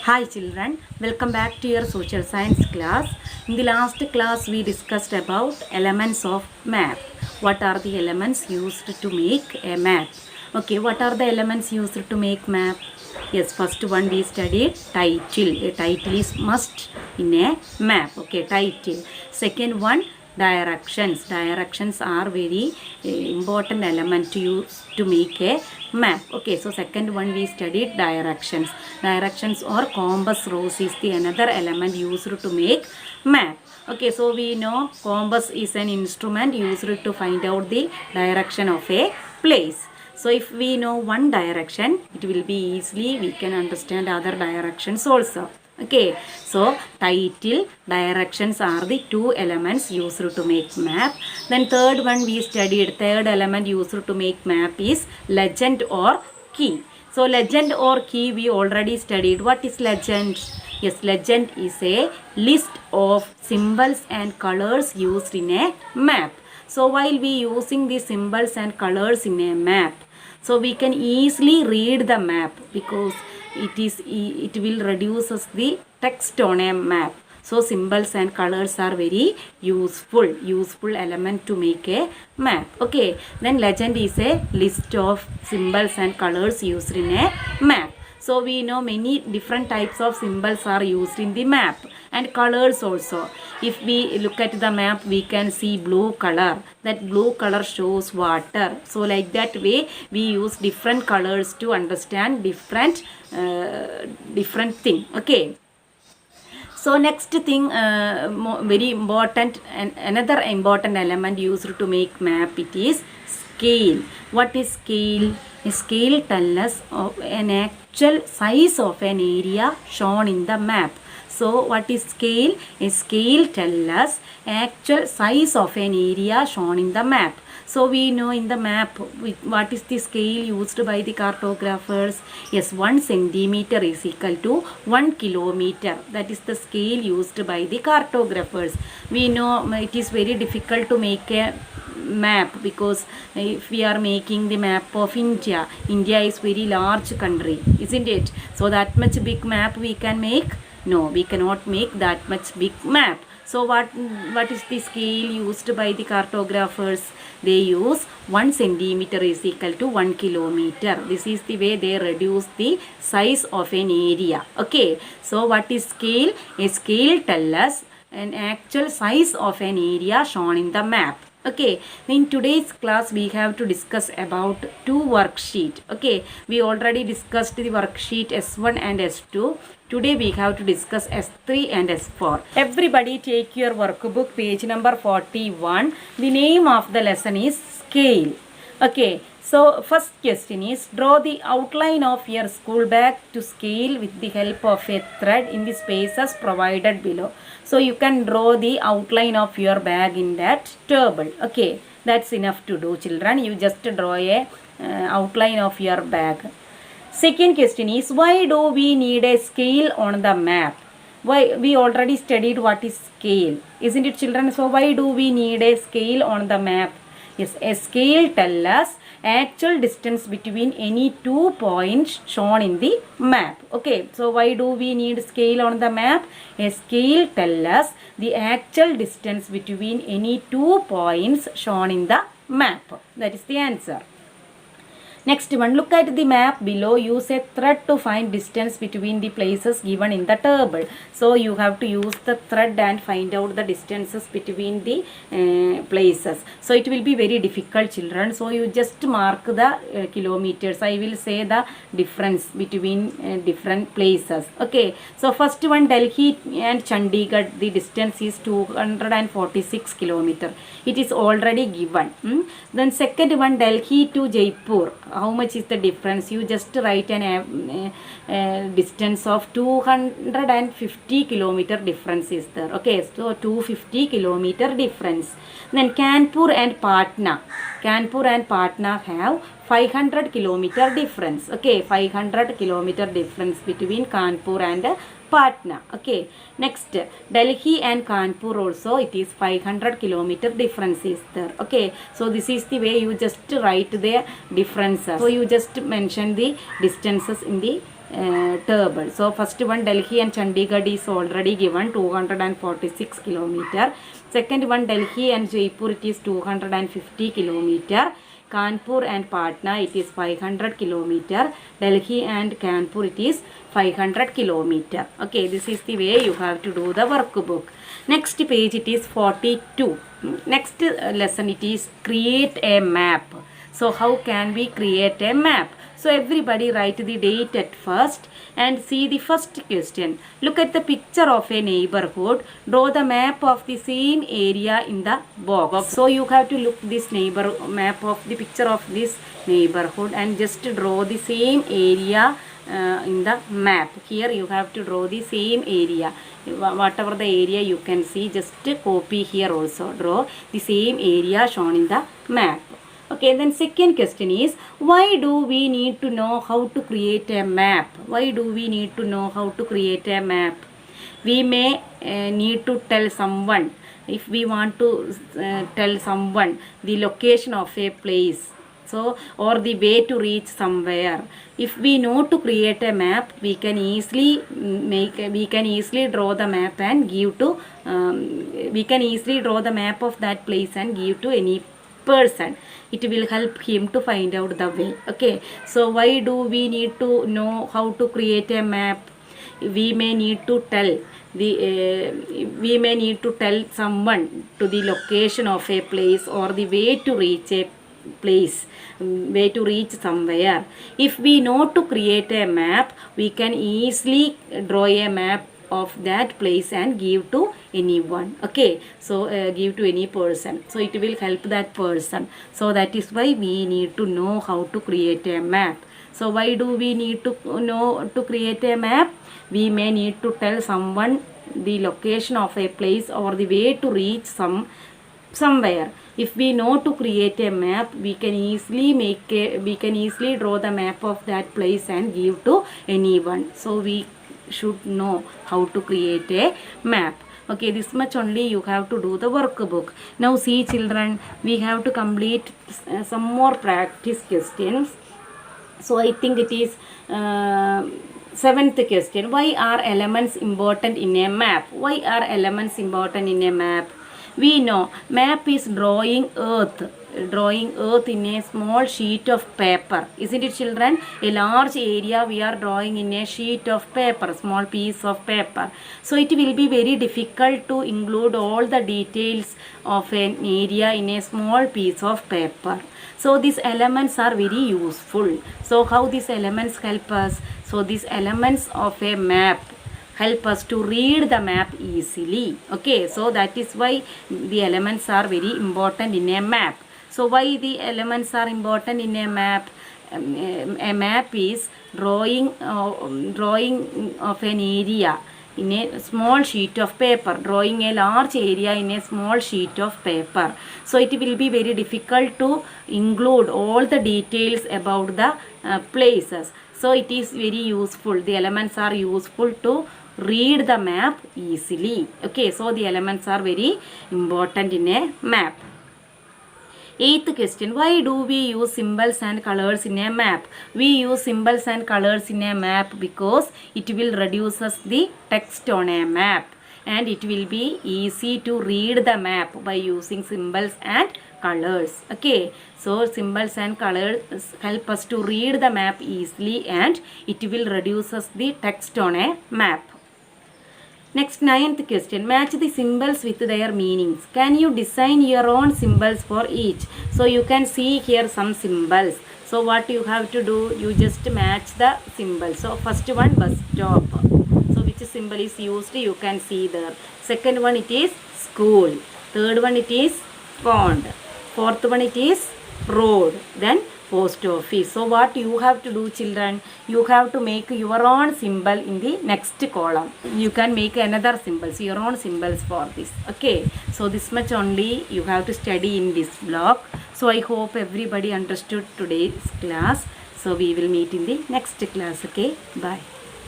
Hi children, welcome back to your social science class. In the last class we discussed about elements of map. What are the elements used to make a map? Okay, what are the elements used to make map? Yes, first one we studied title. A title is must in a map. Okay, title. Second one directions. Directions are very important element to use to make a map. Okay, so second one we studied directions. Directions or compass rose is the another element used to make map. Okay, so we know compass is an instrument used to find out the direction of a place. So if we know one direction, it will be easily we can understand other directions also. Okay, so title, directions are the two elements used to make map. Then third one we studied, third element used to make map is legend or key. So legend or key we already studied. What is legend? Yes, legend is a list of symbols and colors used in a map. So while we using the symbols and colors in a map, so we can easily read the map because it will reduce us the text on a map. So symbols and colors are very useful element to make a map. Okay, then legend is a list of symbols and colors used in a map. So we know many different types of symbols are used in the map and colors also. If we look at the map, we can see blue color. That blue color shows water. So like that way, we use different colors to understand different thing. Okay. So next thing, very important, and another important element used to make map, it is scale. What is scale? A scale tells us of an actual size of an area shown in the map. So what is scale? A scale tells us actual size of an area shown in the map. So we know in the map what is the scale used by the cartographers. Yes, 1 centimeter is equal to 1 kilometer. That is the scale used by the cartographers. We know it is very difficult to make a map because if we are making the map of India is very large country, isn't it? So that much big map we can make? No, we cannot make that much big map. So what is the scale used by the cartographers? They use 1 centimeter is equal to 1 kilometer. This is the way they reduce the size of an area. Okay, so what is scale? A scale tells us an actual size of an area shown in the map. Okay, in today's class we have to discuss about two worksheet. Okay, we already discussed the worksheet S1 and S2. Today we have to discuss S3 and S4. Everybody take your workbook, page number 41. The name of the lesson is scale. Okay, so first question is draw the outline of your school bag to scale with the help of a thread in the spaces provided below. So you can draw the outline of your bag in that table. Okay, that's enough to do, children. You just draw a outline of your bag. Second question is why do we need a scale on the map? Why? We already studied what is scale, isn't it, children? So why do we need a scale on the map? Yes, a scale tells us actual distance between any 2 points shown in the map. Okay, so why do we need scale on the map? A scale tells us the actual distance between any 2 points shown in the map. That is the answer. Next one, look at the map below. Use a thread to find distance between the places given in the table. So you have to use the thread and find out the distances between the places. So it will be very difficult, children. So you just mark the kilometers. I will say the difference between different places. Okay. So first one, Delhi and Chandigarh, the distance is 246 kilometers. It is already given. Then second one, Delhi to Jaipur. How much is the difference? You just write an distance of 250 kilometer difference is there. Okay, so 250 kilometer difference. Then Kanpur and Patna. Kanpur and Patna have 500 kilometer difference. Okay, 500 kilometer difference between Kanpur and Patna. Okay, next Delhi and Kanpur also it is 500 kilometer difference is there. Okay, so this is the way you just write the differences. So you just mention the distances in the table. So first one, Delhi and Chandigarh is already given 246 kilometer. Second one, Delhi and Jaipur, it is 250 kilometer. Kanpur and Patna, it is 500 kilometer. Delhi and Kanpur, it is 500 kilometer. Okay, this is the way you have to do the workbook. Next page, it is 42. Next lesson, it is create a map. So how can we create a map? So everybody write the date at first and see the first question. Look at the picture of a neighborhood. Draw the map of the same area in the box. So you have to look this map of the picture of this neighborhood and just draw the same area in the map. Here you have to draw the same area. Whatever the area you can see, just copy here also. Draw the same area shown in the map. Okay, then second question is, why do we need to know how to create a map? Why do we need to know how to create a map? We may need to tell someone, if we want to tell someone the location of a place, so or the way to reach somewhere. If we know to create a map, we can easily draw the map and give to we can easily draw the map of that place and give to any person. It will help him to find out the way. Okay, so why do we need to know how to create a map? We may need to tell someone to the location of a place or the way to reach a place, way to reach somewhere. If we know to create a map, we can easily draw a map of that place and give to anyone. Okay, so give to any person, so it will help that person. So that is why we need to know how to create a map. So why do we need to know to create a map? We may need to tell someone the location of a place or the way to reach somewhere. If we know to create a map, we can easily draw the map of that place and give to anyone. So we should know how to create a map. Okay, this much only you have to do the workbook. Now see children, we have to complete some more practice questions. So I think it is 7th question. Why are elements important in a map? Why are elements important in a map? We know map is drawing earth in a small sheet of paper. Isn't it children? A large area we are drawing in a sheet of paper, small piece of paper. So it will be very difficult to include all the details of an area in a small piece of paper. So these elements are very useful. So how these elements help us? So these elements of a map help us to read the map easily. Okay, so that is why the elements are very important in a map. So why the elements are important in a map? A map is drawing of an area in a small sheet of paper, drawing a large area in a small sheet of paper. So it will be very difficult to include all the details about the places. So it is very useful. The elements are useful to read the map easily. Okay, so the elements are very important in a map. 8th question. Why do we use symbols and colors in a map? We use symbols and colors in a map because it will reduce us the text on a map, and it will be easy to read the map by using symbols and colors. Okay, so symbols and colors help us to read the map easily, and it will reduce us the text on a map. Next, 9th question. Match the symbols with their meanings. Can you design your own symbols for each? So you can see here some symbols. So what you have to do, you just match the symbols. So first one, bus stop. So which symbol is used, you can see there. Second one, it is school. Third one, it is pond. Fourth one, it is road. Then post office. So what you have to do children, you have to make your own symbol in the next column. You can make another symbols, your own symbols for this. Okay, so this much only you have to study in this block. So I hope everybody understood today's class. So we will meet in the next class. Okay, bye.